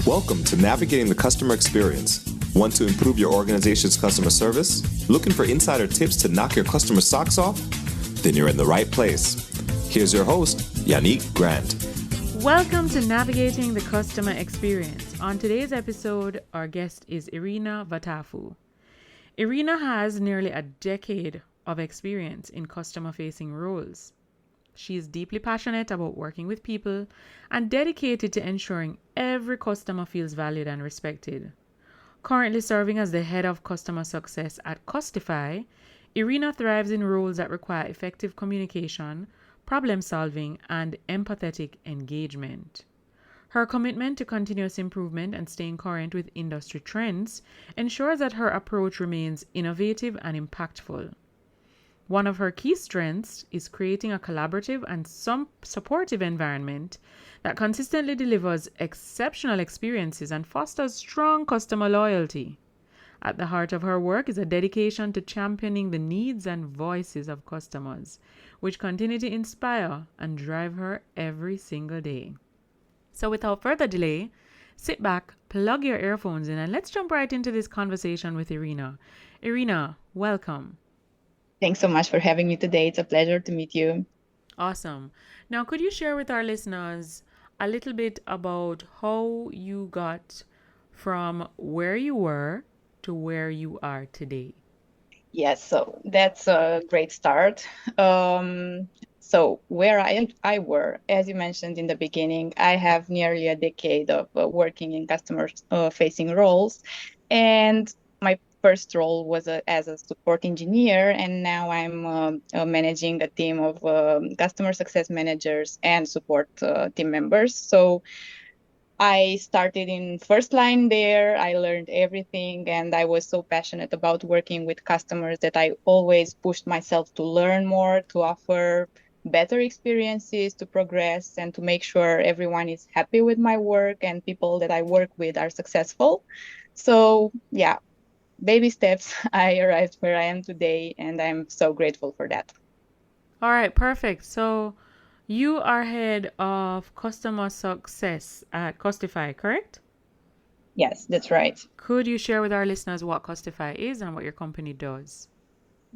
Welcome to Navigating the Customer Experience. Want to improve your organization's customer service? Looking for insider tips to knock your customer socks off? Then you're in the right place. Here's your host, Yannick Grant. Welcome to Navigating the Customer Experience. On today's episode, our guest is Irina Vatafu. Irina has nearly a decade of experience in customer-facing roles. She is deeply passionate about working with people and dedicated to ensuring every customer feels valued and respected. Currently serving as the head of customer success at Custify, Irina thrives in roles that require effective communication, problem solving, and empathetic engagement. Her commitment to continuous improvement and staying current with industry trends ensures that her approach remains innovative and impactful. One of her key strengths is creating a collaborative and supportive environment that consistently delivers exceptional experiences and fosters strong customer loyalty. At the heart of her work is a dedication to championing the needs and voices of customers, which continue to inspire and drive her every single day. So without further delay, sit back, plug your earphones in, and let's jump right into this conversation with Irina. Irina, welcome. Thanks so much for having me today. It's a pleasure to meet you. Awesome. Now, could you share with our listeners a little bit about how you got from where you were to where you are today? Yes, so that's a great start. So where I were, as you mentioned in the beginning, I have nearly a decade of working in customer facing roles, and my first role was as a support engineer, and now I'm managing a team of customer success managers and support team members. So I started in first line there. I learned everything, and I was so passionate about working with customers that I always pushed myself to learn more, to offer better experiences, to progress, and to make sure everyone is happy with my work and people that I work with are successful. So yeah, baby steps, I arrived where I am today, and I'm so grateful for that. All right, perfect. So you are head of customer success at Custify, correct? Yes, that's right. Could you share with our listeners what Custify is and what your company does?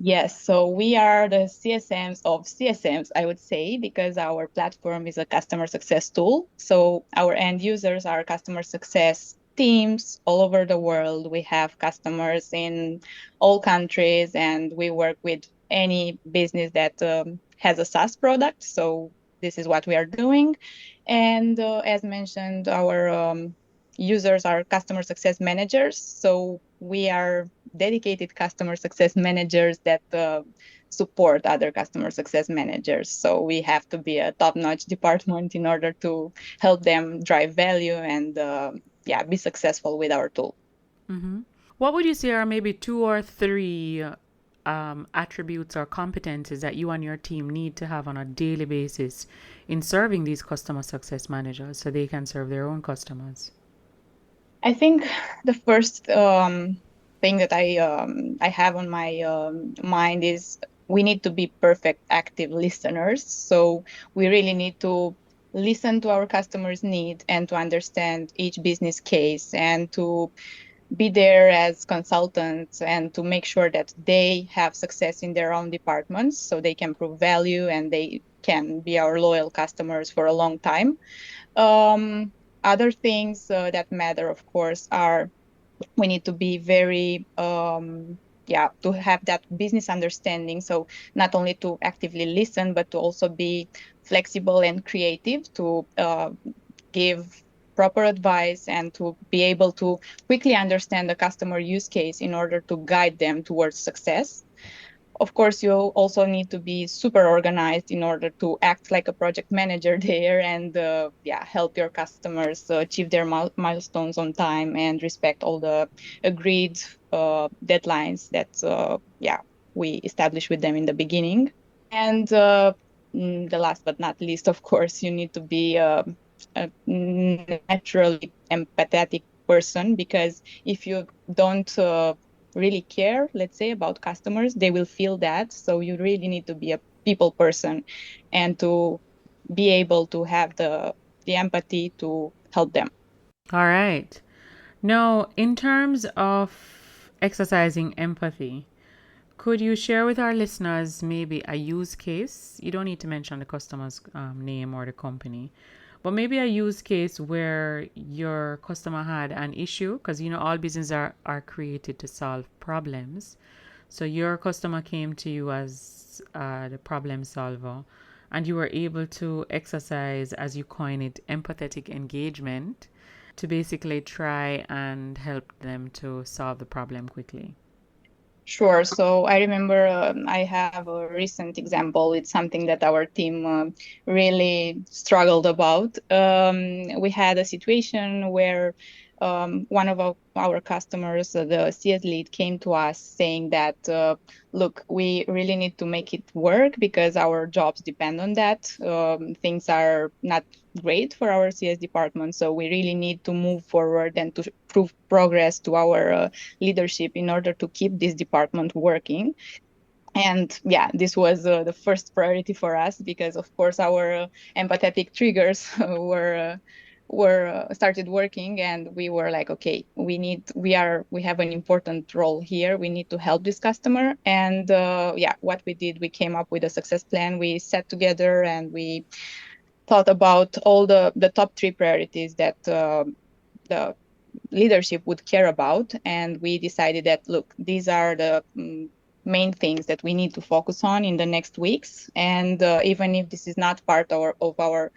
Yes, so we are the CSMs of CSMs, I would say, because our platform is a customer success tool. So our end users are customer success teams all over the world. We have customers in all countries, and we work with any business that has a SaaS product. So this is what we are doing. And as mentioned, our users are customer success managers. So we are dedicated customer success managers that support other customer success managers. So we have to be a top-notch department in order to help them drive value and be successful with our tool. Mm-hmm. What would you say are maybe 2 or 3 attributes or competencies that you and your team need to have on a daily basis in serving these customer success managers so they can serve their own customers? I think the first thing that I have on my mind is we need to be perfect active listeners. So we really need to listen to our customers' need and to understand each business case and to be there as consultants and to make sure that they have success in their own departments so they can prove value and they can be our loyal customers for a long time. Other things that matter, of course, are we need to be very to have that business understanding. So not only to actively listen, but to also be flexible and creative to give proper advice and to be able to quickly understand the customer use case in order to guide them towards success. Of course, you also need to be super organized in order to act like a project manager there and help your customers achieve their milestones on time and respect all the agreed deadlines that we established with them in the beginning. And the last but not least, of course, you need to be a naturally empathetic person, because if you don't really care, let's say, about customers, they will feel that. So you really need to be a people person and to be able to have the empathy to help them. All right. Now, in terms of exercising empathy, could you share with our listeners maybe a use case? You don't need to mention the customer's name or the company, but maybe a use case where your customer had an issue, because all businesses are created to solve problems. So your customer came to you as the problem solver, and you were able to exercise, as you coin it, empathetic engagement to basically try and help them to solve the problem quickly. Sure. So I remember I have a recent example. It's something that our team really struggled about. We had a situation where one of our customers, the CS lead, came to us saying that, look, we really need to make it work because our jobs depend on that. Things are not great for our CS department. So we really need to move forward and to prove progress to our leadership in order to keep this department working. And yeah, this was the first priority for us because, of course, our empathetic triggers were started working, and we were like, okay, we have an important role here. We need to help this customer. And yeah, what we did, we came up with a success plan. We sat together and we thought about all the top three priorities that the leadership would care about, and we decided that, look, these are the main things that we need to focus on in the next weeks. And even if this is not part of our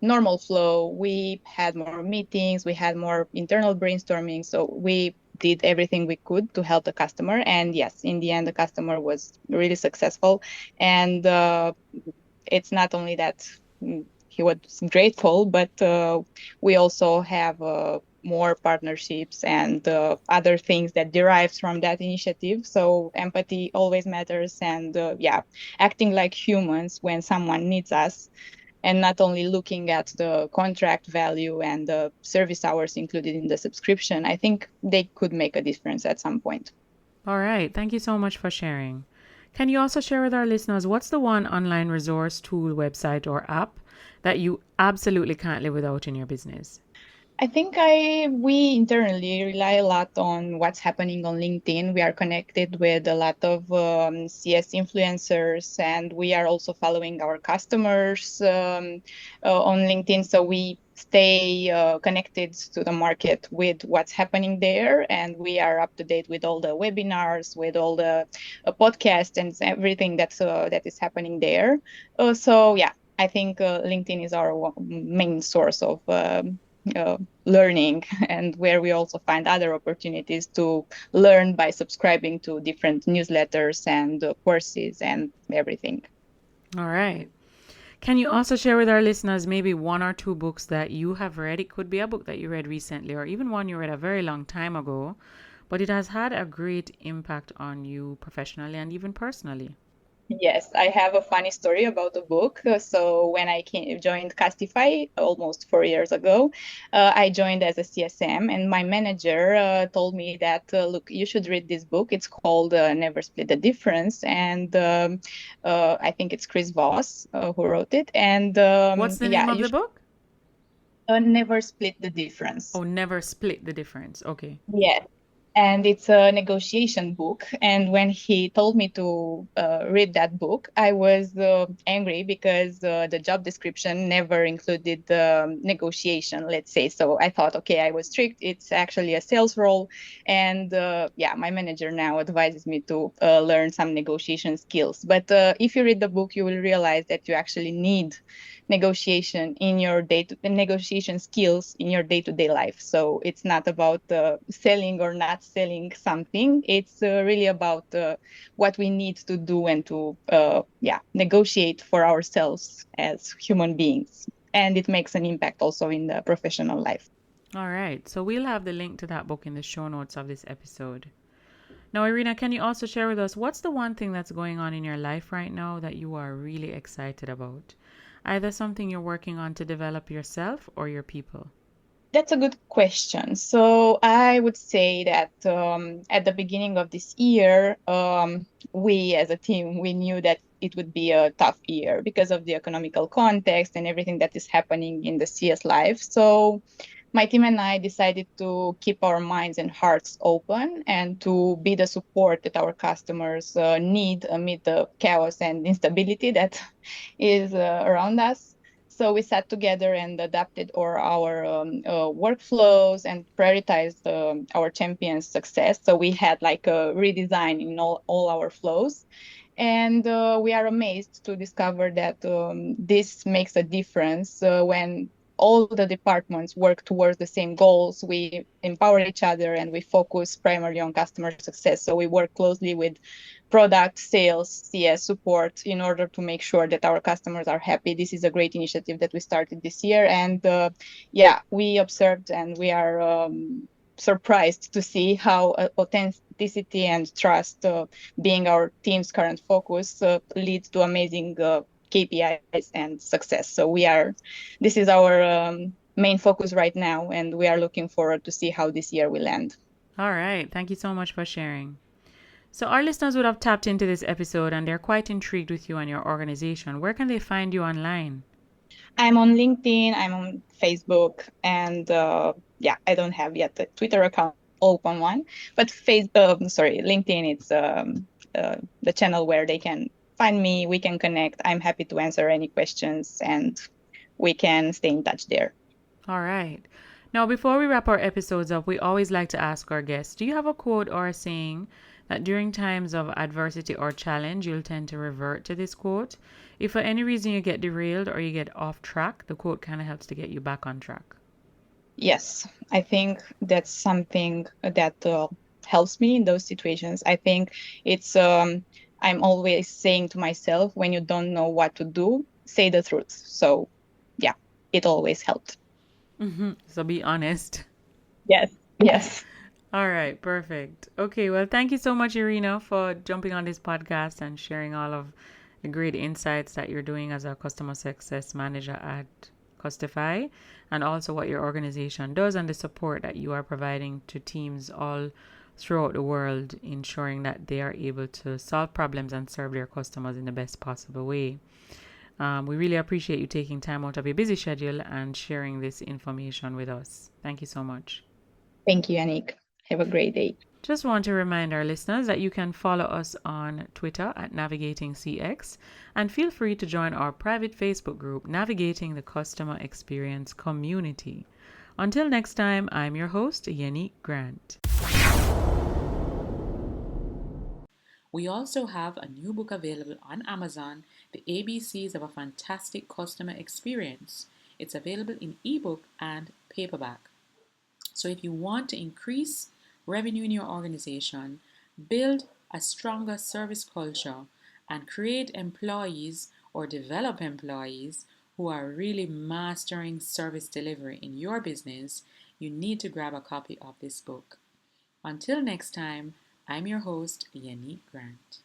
normal flow, we had more meetings, we had more internal brainstorming, so we did everything we could to help the customer. And yes, in the end, the customer was really successful. And it's not only that he was grateful, but we also have more partnerships and other things that derives from that initiative. So empathy always matters, and yeah, acting like humans when someone needs us, and not only looking at the contract value and the service hours included in the subscription. I think they could make a difference at some point. All right. Thank you so much for sharing. Can you also share with our listeners what's the one online resource, tool, website, or app that you absolutely can't live without in your business? I think we internally rely a lot on what's happening on LinkedIn. We are connected with a lot of CS influencers, and we are also following our customers on LinkedIn. So we stay connected to the market with what's happening there, and we are up to date with all the webinars, with all the podcasts, and everything that is happening there. So yeah, I think LinkedIn is our main source of learning, and where we also find other opportunities to learn by subscribing to different newsletters and courses and everything. All right. Can you also share with our listeners maybe one or two books that you have read? It could be a book that you read recently or even one you read a very long time ago, but it has had a great impact on you professionally and even personally. Yes, I have a funny story about the book. So when I joined Custify almost 4 years ago, I joined as a CSM, and my manager told me that, look, you should read this book. It's called Never Split the Difference, and I think it's Chris Voss who wrote it. And What's the yeah, name of you the should book? Never Split the Difference. Oh, Never Split the Difference. Okay. Yeah. And it's a negotiation book. And when he told me to read that book, I was angry because the job description never included negotiation, let's say. So I thought, okay, I was strict. It's actually a sales role. And yeah, my manager now advises me to learn some negotiation skills. But if you read the book, you will realize that you actually need negotiation in your negotiation skills in your day-to-day life. So it's not about selling or not selling something. It's really about what we need to do and to yeah, negotiate for ourselves as human beings. And it makes an impact also in the professional life. All right. So we'll have the link to that book in the show notes of this episode. Now, Irina, can you also share with us what's the one thing that's going on in your life right now that you are really excited about? Either something you're working on to develop yourself or your people. That's a good question. So I would say that at the beginning of this year, we as a team, we knew that it would be a tough year because of the economical context and everything that is happening in the CS life. So my team and I decided to keep our minds and hearts open and to be the support that our customers need amid the chaos and instability that is around us. So we sat together and adapted our workflows and prioritized our champions' success. So we had like a redesign in all our flows. And we are amazed to discover that this makes a difference when all the departments work towards the same goals. We empower each other and we focus primarily on customer success. So we work closely with product, sales, CS support in order to make sure that our customers are happy. This is a great initiative that we started this year. And we observed and we are surprised to see how authenticity and trust being our team's current focus leads to amazing KPIs and success. So this is our main focus right now, and we are looking forward to see how this year will end. All right. Thank you so much for sharing. So our listeners would have tapped into this episode and they're quite intrigued with you and your organization. Where can they find you online? I'm on LinkedIn, I'm on Facebook, and I don't have yet a Twitter account, open one, but LinkedIn, it's the channel where they can find me, we can connect. I'm happy to answer any questions and we can stay in touch there. All right. Now, before we wrap our episodes up, we always like to ask our guests, do you have a quote or a saying that during times of adversity or challenge, you'll tend to revert to this quote? If for any reason you get derailed or you get off track, the quote kind of helps to get you back on track. Yes, I think that's something that helps me in those situations. I think it's I'm always saying to myself, when you don't know what to do, say the truth. So yeah, it always helped. Mm-hmm. So be honest. Yes. All right, perfect. Okay, well, thank you so much, Irina, for jumping on this podcast and sharing all of the great insights that you're doing as a customer success manager at Custify, and also what your organization does and the support that you are providing to teams all throughout the world, ensuring that they are able to solve problems and serve their customers in the best possible way. We really appreciate you taking time out of your busy schedule and sharing this information with us. Thank you so much. Thank you, Yannick. Have a great day. Just want to remind our listeners that you can follow us on Twitter at NavigatingCX and feel free to join our private Facebook group, Navigating the Customer Experience Community. Until next time, I'm your host, Yannick Grant. We also have a new book available on Amazon, The ABCs of a Fantastic Customer Experience. It's available in ebook and paperback. So if you want to increase revenue in your organization, build a stronger service culture, and create employees or develop employees who are really mastering service delivery in your business, you need to grab a copy of this book. Until next time, I'm your host, Yannick Grant.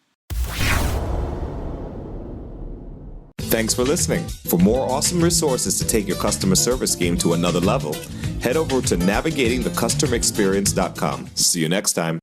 Thanks for listening. For more awesome resources to take your customer service game to another level, head over to navigatingthecustomerexperience.com. See you next time.